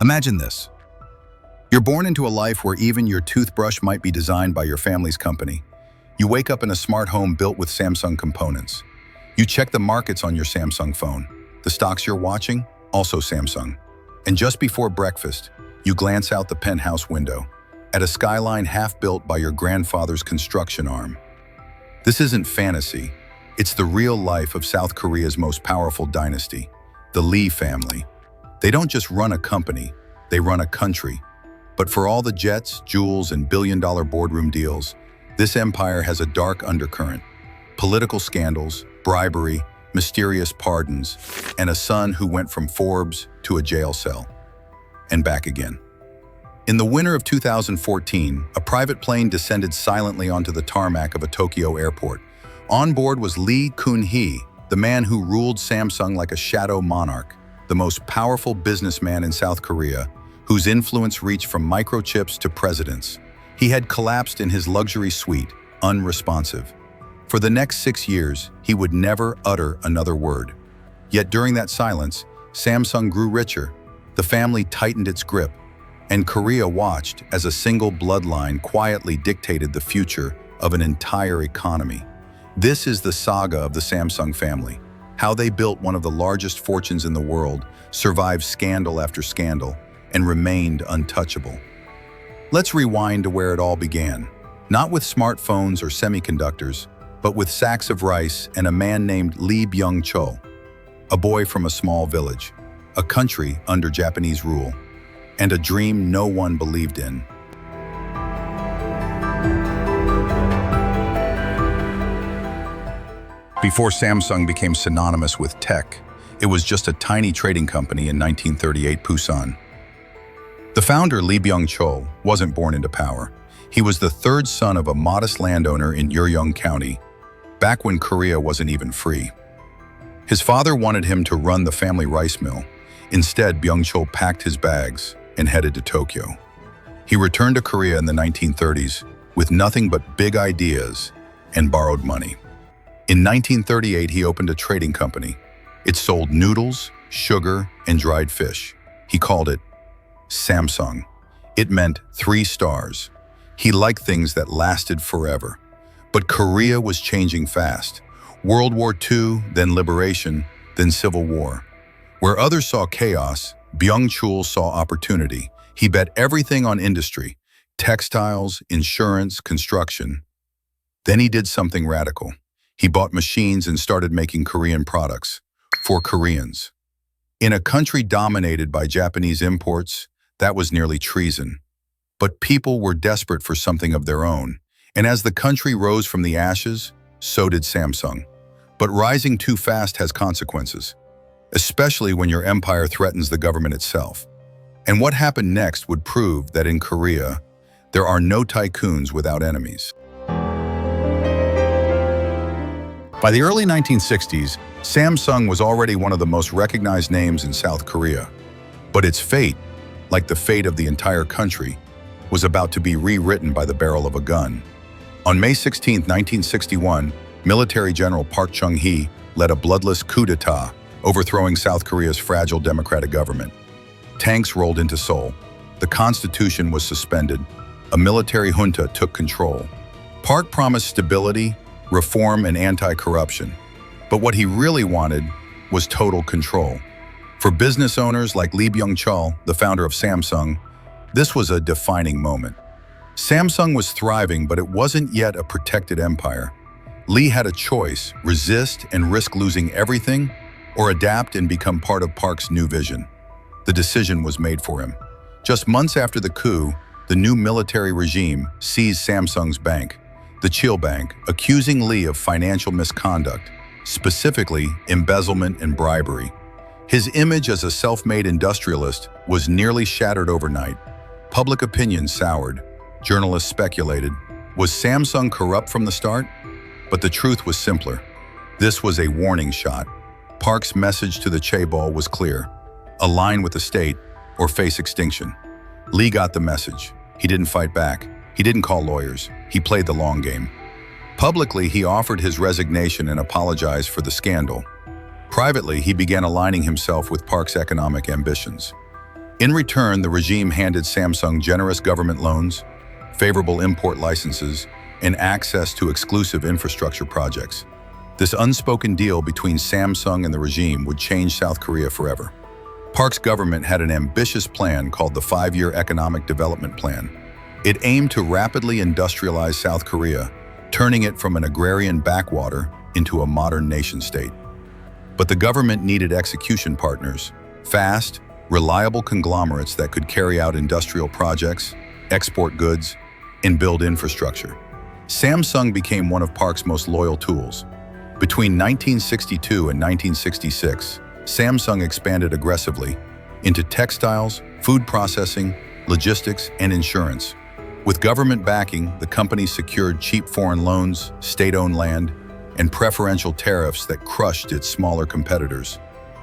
Imagine this. You're born into a life where even your toothbrush might be designed by your family's company. You wake up in a smart home built with Samsung components. You check the markets on your Samsung phone. The stocks you're watching, also Samsung. And just before breakfast, you glance out the penthouse window at a skyline half-built by your grandfather's construction arm. This isn't fantasy. It's the real life of South Korea's most powerful dynasty, the Lee family. They don't just run a company, they run a country. But for all the jets, jewels, and billion-dollar boardroom deals, this empire has a dark undercurrent. Political scandals, bribery, mysterious pardons, and a son who went from Forbes to a jail cell. And back again. In the winter of 2014, a private plane descended silently onto the tarmac of a Tokyo airport. On board was Lee Kun-hee, the man who ruled Samsung like a shadow monarch, the most powerful businessman in South Korea, whose influence reached from microchips to presidents. He had collapsed in his luxury suite, unresponsive. For the next 6 years, he would never utter another word. Yet during that silence, Samsung grew richer, the family tightened its grip, and Korea watched as a single bloodline quietly dictated the future of an entire economy. This is the saga of the Samsung family, how they built one of the largest fortunes in the world, survived scandal after scandal, and remained untouchable. Let's rewind to where it all began, not with smartphones or semiconductors, but with sacks of rice and a man named Lee Byung-chul, a boy from a small village, a country under Japanese rule, and a dream no one believed in. Before Samsung became synonymous with tech, it was just a tiny trading company in 1938 Busan. The founder, Lee Byung-chul, wasn't born into power. He was the third son of a modest landowner in Jae-yong County, back when Korea wasn't even free. His father wanted him to run the family rice mill. Instead, Byung-chul packed his bags and headed to Tokyo. He returned to Korea in the 1930s with nothing but big ideas and borrowed money. In 1938, he opened a trading company. It sold noodles, sugar, and dried fish. He called it Samsung. It meant 3 stars. He liked things that lasted forever. But Korea was changing fast. World War II, then liberation, then Civil War. Where others saw chaos, Byung-chul saw opportunity. He bet everything on industry, textiles, insurance, construction. Then he did something radical. He bought machines and started making Korean products for Koreans. In a country dominated by Japanese imports, that was nearly treason. But people were desperate for something of their own, and as the country rose from the ashes, so did Samsung. But rising too fast has consequences, especially when your empire threatens the government itself. And what happened next would prove that in Korea, there are no tycoons without enemies. By the early 1960s, Samsung was already one of the most recognized names in South Korea. But its fate, like the fate of the entire country, was about to be rewritten by the barrel of a gun. On May 16, 1961, military general Park Chung-hee led a bloodless coup d'etat, overthrowing South Korea's fragile democratic government. Tanks rolled into Seoul. The constitution was suspended. A military junta took control. Park promised stability, reform, and anti-corruption. But what he really wanted was total control. For business owners like Lee Byung-chul, the founder of Samsung, this was a defining moment. Samsung was thriving, but it wasn't yet a protected empire. Lee had a choice: resist and risk losing everything, or adapt and become part of Park's new vision. The decision was made for him. Just months after the coup, the new military regime seized Samsung's bank, the Chil Bank, accusing Lee of financial misconduct, specifically embezzlement and bribery. His image as a self-made industrialist was nearly shattered overnight. Public opinion soured. Journalists speculated. Was Samsung corrupt from the start? But the truth was simpler. This was a warning shot. Park's message to the chaebol was clear: align with the state or face extinction. Lee got the message. He didn't fight back. He didn't call lawyers. He played the long game. Publicly, he offered his resignation and apologized for the scandal. Privately, he began aligning himself with Park's economic ambitions. In return, the regime handed Samsung generous government loans, favorable import licenses, and access to exclusive infrastructure projects. This unspoken deal between Samsung and the regime would change South Korea forever. Park's government had an ambitious plan called the 5-year Economic Development Plan. It aimed to rapidly industrialize South Korea, turning it from an agrarian backwater into a modern nation-state. But the government needed execution partners, fast, reliable conglomerates that could carry out industrial projects, export goods, and build infrastructure. Samsung became one of Park's most loyal tools. Between 1962 and 1966, Samsung expanded aggressively into textiles, food processing, logistics, and insurance. With government backing, the company secured cheap foreign loans, state-owned land, and preferential tariffs that crushed its smaller competitors.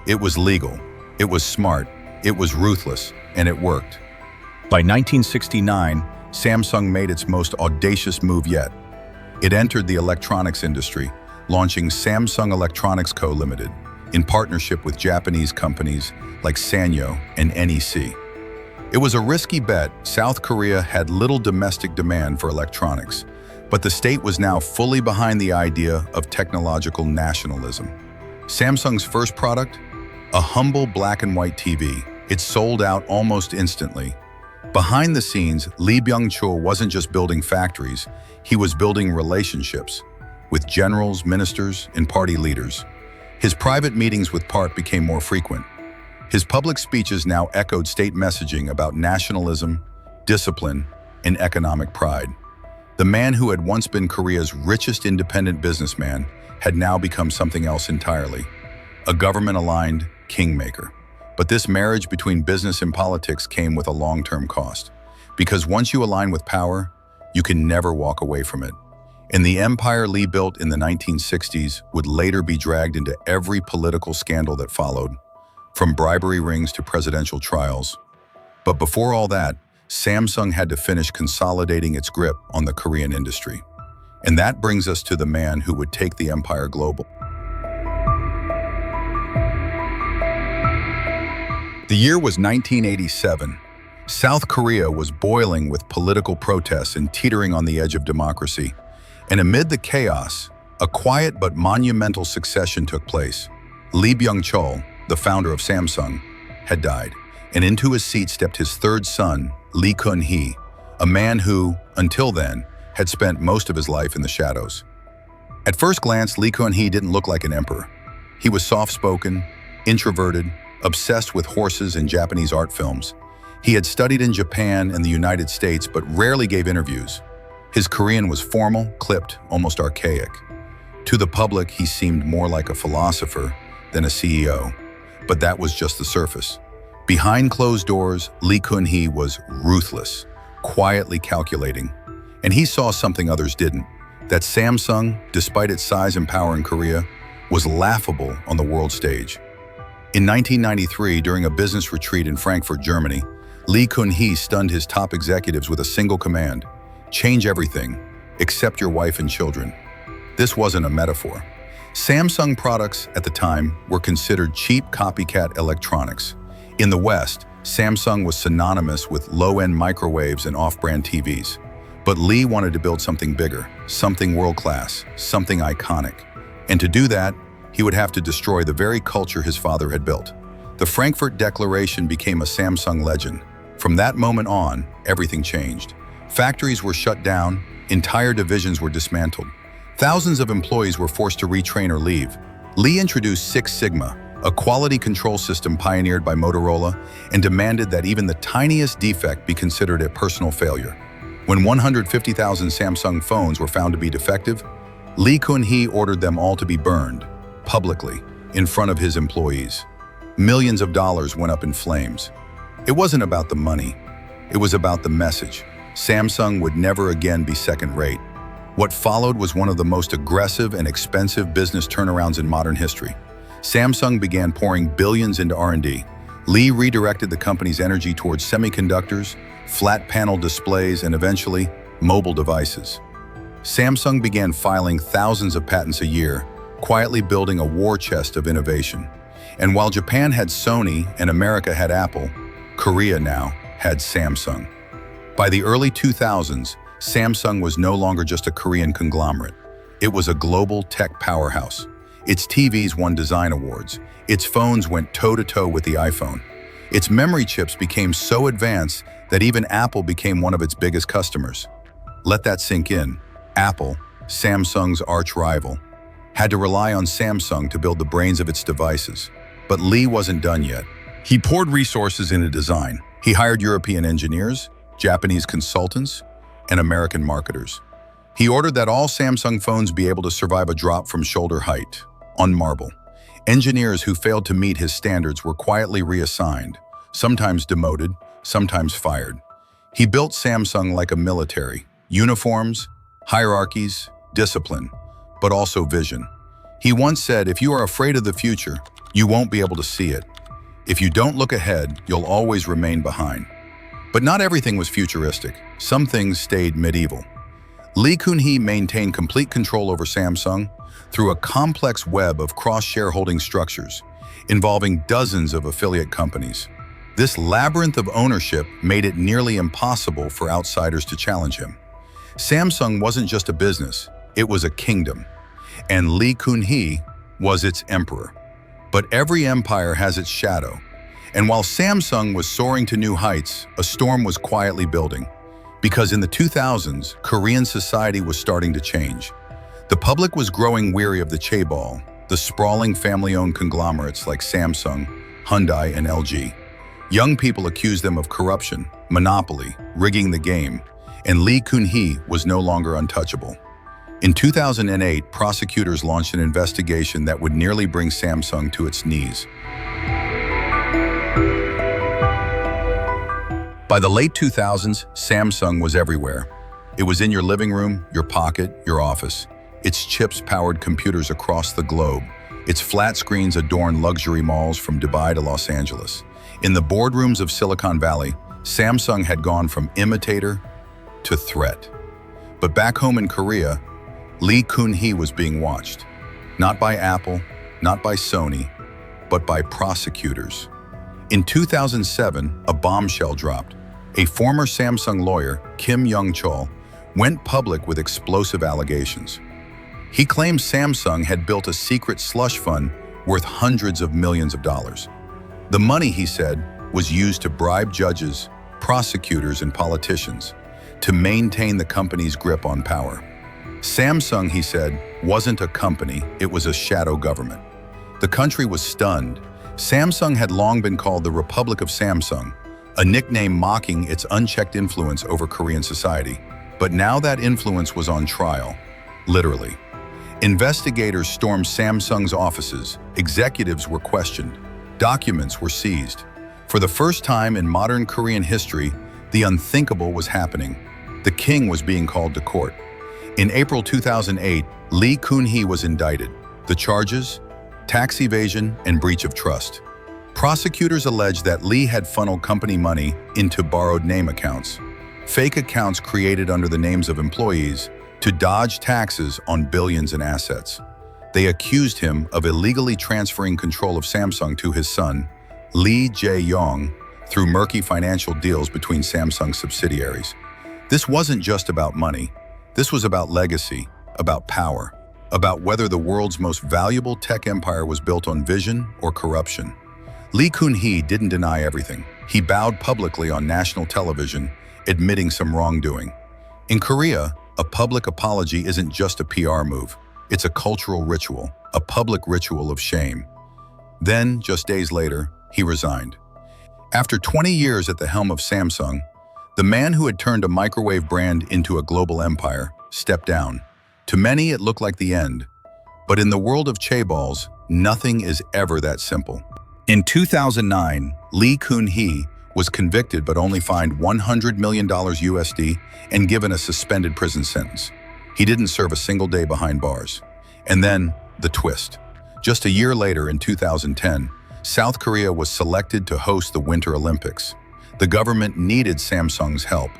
It was legal, it was smart, it was ruthless, and it worked. By 1969, Samsung made its most audacious move yet. It entered the electronics industry, launching Samsung Electronics Co. Limited, in partnership with Japanese companies like Sanyo and NEC. It was a risky bet. South Korea had little domestic demand for electronics, but the state was now fully behind the idea of technological nationalism. Samsung's first product? A humble black and white TV. It sold out almost instantly. Behind the scenes, Lee Byung-chul wasn't just building factories, he was building relationships with generals, ministers, and party leaders. His private meetings with Park became more frequent. His public speeches now echoed state messaging about nationalism, discipline, and economic pride. The man who had once been Korea's richest independent businessman had now become something else entirely, a government-aligned kingmaker. But this marriage between business and politics came with a long-term cost. Because once you align with power, you can never walk away from it. And the empire Lee built in the 1960s would later be dragged into every political scandal that followed, from bribery rings to presidential trials. But before all that, Samsung had to finish consolidating its grip on the Korean industry. And that brings us to the man who would take the empire global. The year was 1987. South Korea was boiling with political protests and teetering on the edge of democracy. And amid the chaos, a quiet but monumental succession took place. Lee Byung-chul, the founder of Samsung, had died, and into his seat stepped his third son, Lee Kun-hee, a man who, until then, had spent most of his life in the shadows. At first glance, Lee Kun-hee didn't look like an emperor. He was soft-spoken, introverted, obsessed with horses and Japanese art films. He had studied in Japan and the United States, but rarely gave interviews. His Korean was formal, clipped, almost archaic. To the public, he seemed more like a philosopher than a CEO, but that was just the surface. Behind closed doors, Lee Kun-hee was ruthless, quietly calculating, and he saw something others didn't, that Samsung, despite its size and power in Korea, was laughable on the world stage. In 1993, during a business retreat in Frankfurt, Germany, Lee Kun-hee stunned his top executives with a single command: change everything, except your wife and children. This wasn't a metaphor. Samsung products at the time were considered cheap copycat electronics. In the West, Samsung was synonymous with low-end microwaves and off-brand TVs. But Lee wanted to build something bigger, something world-class, something iconic. And to do that, he would have to destroy the very culture his father had built. The Frankfurt Declaration became a Samsung legend. From that moment on, everything changed. Factories were shut down, entire divisions were dismantled. Thousands of employees were forced to retrain or leave. Lee introduced Six Sigma, a quality control system pioneered by Motorola, and demanded that even the tiniest defect be considered a personal failure. When 150,000 Samsung phones were found to be defective, Lee Kun-hee ordered them all to be burned, publicly, in front of his employees. Millions of dollars went up in flames. It wasn't about the money. It was about the message. Samsung would never again be second-rate. What followed was one of the most aggressive and expensive business turnarounds in modern history. Samsung began pouring billions into R&D. Lee redirected the company's energy towards semiconductors, flat panel displays, and eventually, mobile devices. Samsung began filing thousands of patents a year, quietly building a war chest of innovation. And while Japan had Sony and America had Apple, Korea now had Samsung. By the early 2000s, Samsung was no longer just a Korean conglomerate. It was a global tech powerhouse. Its TVs won design awards. Its phones went toe-to-toe with the iPhone. Its memory chips became so advanced that even Apple became one of its biggest customers. Let that sink in. Apple, Samsung's arch rival, had to rely on Samsung to build the brains of its devices. But Lee wasn't done yet. He poured resources into design. He hired European engineers, Japanese consultants, and American marketers. He ordered that all Samsung phones be able to survive a drop from shoulder height, on marble. Engineers who failed to meet his standards were quietly reassigned, sometimes demoted, sometimes fired. He built Samsung like a military: uniforms, hierarchies, discipline, but also vision. He once said, "If you are afraid of the future, you won't be able to see it. If you don't look ahead, you'll always remain behind." But not everything was futuristic. Some things stayed medieval. Lee Kun-hee maintained complete control over Samsung through a complex web of cross-shareholding structures involving dozens of affiliate companies. This labyrinth of ownership made it nearly impossible for outsiders to challenge him. Samsung wasn't just a business, it was a kingdom, and Lee Kun-hee was its emperor. But every empire has its shadow, and while Samsung was soaring to new heights, a storm was quietly building. Because in the 2000s, Korean society was starting to change. The public was growing weary of the chaebol, the sprawling family-owned conglomerates like Samsung, Hyundai, and LG. Young people accused them of corruption, monopoly, rigging the game, and Lee Kun-hee was no longer untouchable. In 2008, prosecutors launched an investigation that would nearly bring Samsung to its knees. By the late 2000s, Samsung was everywhere. It was in your living room, your pocket, your office. Its chips powered computers across the globe. Its flat screens adorned luxury malls from Dubai to Los Angeles. In the boardrooms of Silicon Valley, Samsung had gone from imitator to threat. But back home in Korea, Lee Kun-hee was being watched. Not by Apple, not by Sony, but by prosecutors. In 2007, a bombshell dropped. A former Samsung lawyer, Lee Byung-chul, went public with explosive allegations. He claimed Samsung had built a secret slush fund worth hundreds of millions of dollars. The money, he said, was used to bribe judges, prosecutors, and politicians to maintain the company's grip on power. Samsung, he said, wasn't a company, it was a shadow government. The country was stunned. Samsung had long been called the Republic of Samsung, a nickname mocking its unchecked influence over Korean society. But now that influence was on trial, literally. Investigators stormed Samsung's offices, executives were questioned, documents were seized. For the first time in modern Korean history, the unthinkable was happening. The king was being called to court. In April 2008, Lee Kun-hee was indicted. The charges? Tax evasion and breach of trust. Prosecutors alleged that Lee had funneled company money into borrowed name accounts, fake accounts created under the names of employees to dodge taxes on billions in assets. They accused him of illegally transferring control of Samsung to his son, Lee Jae-yong, through murky financial deals between Samsung subsidiaries. This wasn't just about money. This was about legacy, about power, about whether the world's most valuable tech empire was built on vision or corruption. Lee Kun-hee didn't deny everything. He bowed publicly on national television, admitting some wrongdoing. In Korea, a public apology isn't just a PR move. It's a cultural ritual, a public ritual of shame. Then, just days later, he resigned. After 20 years at the helm of Samsung, the man who had turned a microwave brand into a global empire stepped down. To many, it looked like the end. But in the world of chaebols, nothing is ever that simple. In 2009, Lee Kun-hee was convicted but only fined $100 million USD and given a suspended prison sentence. He didn't serve a single day behind bars. And then, the twist. Just a year later, in 2010, South Korea was selected to host the Winter Olympics. The government needed Samsung's help.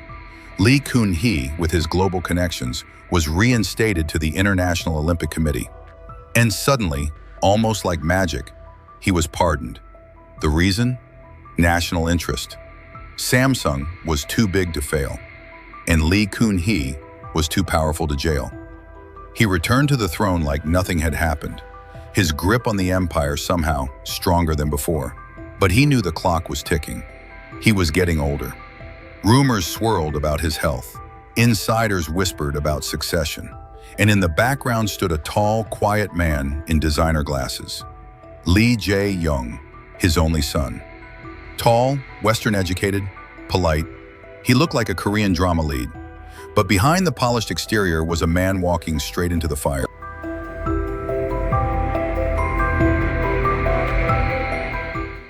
Lee Kun-hee, with his global connections, was reinstated to the International Olympic Committee. And suddenly, almost like magic, he was pardoned. The reason? National interest. Samsung was too big to fail, and Lee Kun-hee was too powerful to jail. He returned to the throne like nothing had happened, his grip on the empire somehow stronger than before. But he knew the clock was ticking. He was getting older. Rumors swirled about his health. Insiders whispered about succession. And in the background stood a tall, quiet man in designer glasses. Lee Jae-yong, his only son. Tall, Western-educated, polite, he looked like a Korean drama lead. But behind the polished exterior was a man walking straight into the fire.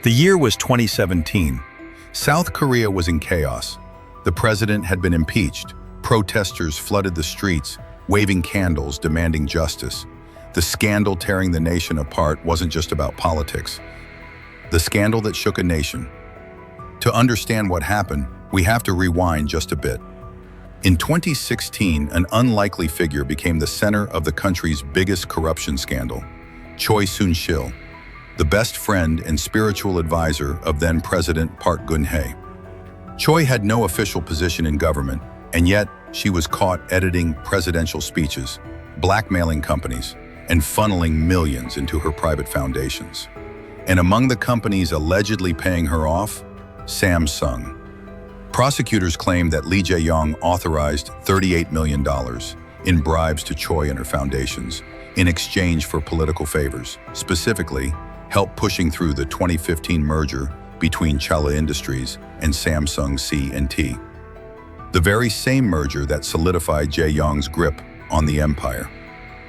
The year was 2017. South Korea was in chaos. The president had been impeached. Protesters flooded the streets, waving candles, demanding justice. The scandal tearing the nation apart wasn't just about politics. The scandal that shook a nation. To understand what happened, we have to rewind just a bit. In 2016, an unlikely figure became the center of the country's biggest corruption scandal, Choi Soon-sil, the best friend and spiritual advisor of then-President Park Geun-hye. Choi had no official position in government, and yet she was caught editing presidential speeches, blackmailing companies, and funneling millions into her private foundations. And among the companies allegedly paying her off, Samsung. Prosecutors claimed that Lee Jae-yong authorized $38 million in bribes to Choi and her foundations in exchange for political favors, specifically help pushing through the 2015 merger between Challa Industries and Samsung C&T. The very same merger that solidified Jae-yong's grip on the empire.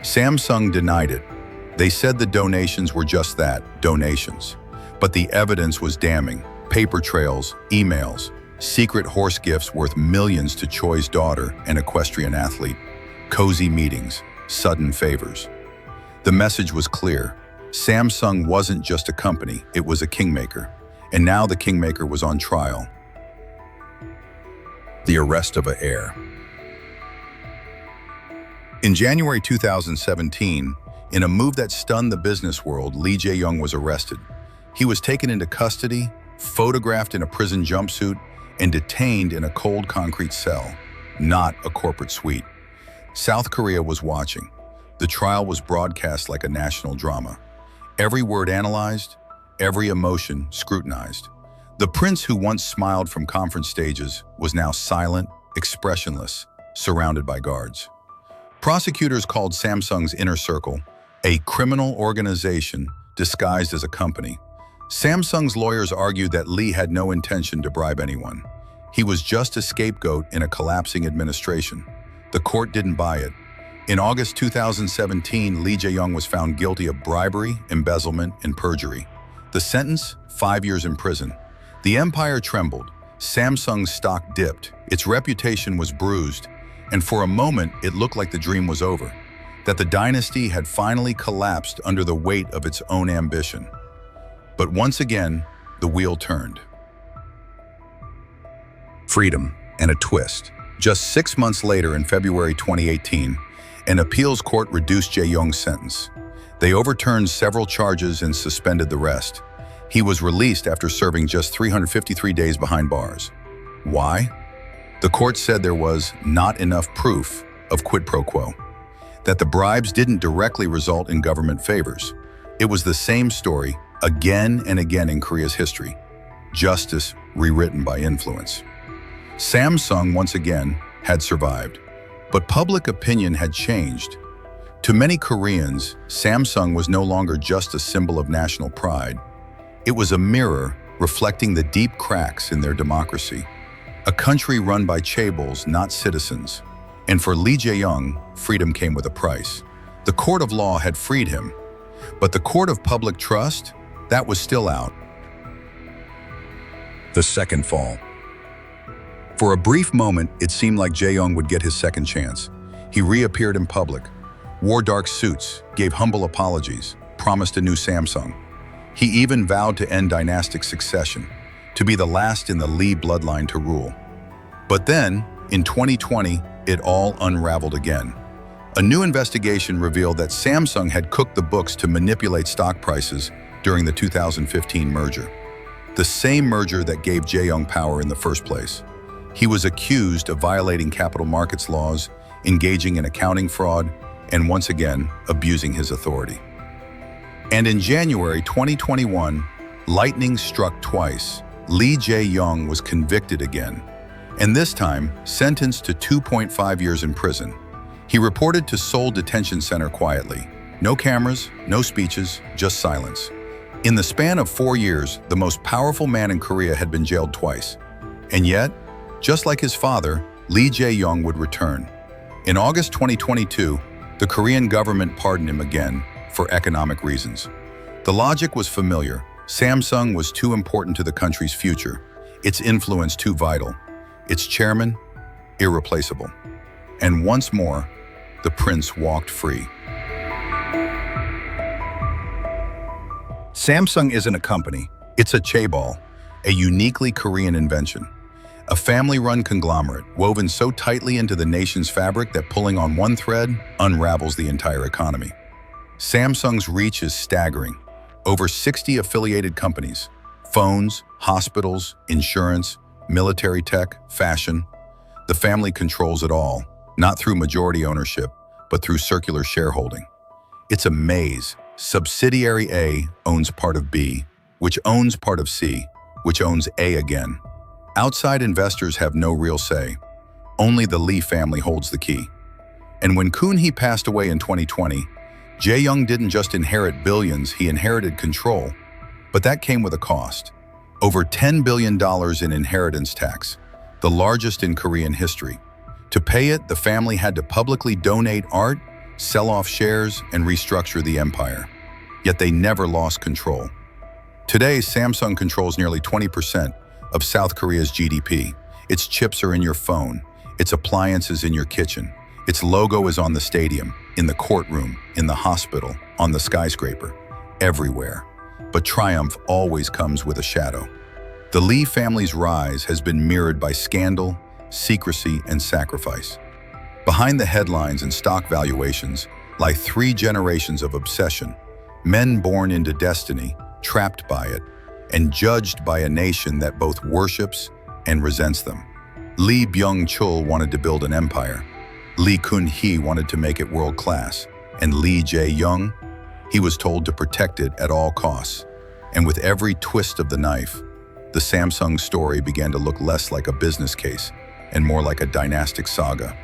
Samsung denied it. They said the donations were just that, donations. But the evidence was damning. Paper trails, emails, secret horse gifts worth millions to Choi's daughter, an equestrian athlete, cozy meetings, sudden favors. The message was clear. Samsung wasn't just a company, it was a kingmaker. And now the kingmaker was on trial. The arrest of an heir. In January 2017, in a move that stunned the business world, Lee Jae-yong was arrested. He was taken into custody, photographed in a prison jumpsuit, and detained in a cold concrete cell, not a corporate suite. South Korea was watching. The trial was broadcast like a national drama. Every word analyzed, every emotion scrutinized. The prince who once smiled from conference stages was now silent, expressionless, surrounded by guards. Prosecutors called Samsung's inner circle a criminal organization disguised as a company. Samsung's lawyers argued that Lee had no intention to bribe anyone. He was just a scapegoat in a collapsing administration. The court didn't buy it. In August 2017, Lee Jae-yong was found guilty of bribery, embezzlement, and perjury. The sentence? 5 years in prison. The empire trembled. Samsung's stock dipped. Its reputation was bruised. And for a moment, it looked like the dream was over, that the dynasty had finally collapsed under the weight of its own ambition. But once again, the wheel turned. Freedom and a twist. Just 6 months later, in February 2018, an appeals court reduced Jae-yong's sentence. They overturned several charges and suspended the rest. He was released after serving just 353 days behind bars. Why? The court said there was not enough proof of quid pro quo, that the bribes didn't directly result in government favors. It was the same story again and again in Korea's history. Justice rewritten by influence. Samsung, once again, had survived, but public opinion had changed. To many Koreans, Samsung was no longer just a symbol of national pride. It was a mirror reflecting the deep cracks in their democracy. A country run by chaebols, not citizens. And for Lee Jae-yong, freedom came with a price. The court of law had freed him, but the court of public trust, that was still out. The second fall. For a brief moment, it seemed like Jae-yong would get his second chance. He reappeared in public, wore dark suits, gave humble apologies, promised a new Samsung. He even vowed to end dynastic succession, to be the last in the Lee bloodline to rule. But then, in 2020, it all unraveled again. A new investigation revealed that Samsung had cooked the books to manipulate stock prices during the 2015 merger. the same merger that gave Jae-yong power in the first place. He was accused of violating capital markets laws, engaging in accounting fraud, and once again, abusing his authority. And in January 2021, lightning struck twice. Lee Jae-yong was convicted again, and this time sentenced to 2.5 years in prison. He reported to Seoul Detention Center quietly. No cameras, no speeches, just silence. In the span of 4 years, the most powerful man in Korea had been jailed twice. And yet, just like his father, Lee Jae-yong would return. In August 2022, the Korean government pardoned him again for economic reasons. The logic was familiar. Samsung was too important to the country's future, its influence too vital, its chairman irreplaceable. And once more, the prince walked free. Samsung isn't a company, it's a chaebol, a uniquely Korean invention. A family-run conglomerate woven so tightly into the nation's fabric that pulling on one thread unravels the entire economy. Samsung's reach is staggering. Over 60 affiliated companies, phones, hospitals, insurance, military tech, fashion. The family controls it all, not through majority ownership, but through circular shareholding. It's a maze. Subsidiary A owns part of B, which owns part of C, which owns A again. Outside investors have no real say. Only the Lee family holds the key. And when Kun-hee passed away in 2020, Jae-yong didn't just inherit billions, he inherited control. But that came with a cost. Over $10 billion in inheritance tax, the largest in Korean history. To pay it, the family had to publicly donate art, sell off shares, and restructure the empire. Yet they never lost control. Today, Samsung controls nearly 20% of South Korea's GDP. Its chips are in your phone, its appliances in your kitchen. Its logo is on the stadium, in the courtroom, in the hospital, on the skyscraper, everywhere. But triumph always comes with a shadow. The Lee family's rise has been mirrored by scandal, secrecy, and sacrifice. Behind the headlines and stock valuations lie 3 generations of obsession, men born into destiny, trapped by it, and judged by a nation that both worships and resents them. Lee Byung-chul wanted to build an empire. Lee Kun-hee wanted to make it world-class. And Lee Jae-yong, he was told to protect it at all costs. And with every twist of the knife, the Samsung story began to look less like a business case and more like a dynastic saga.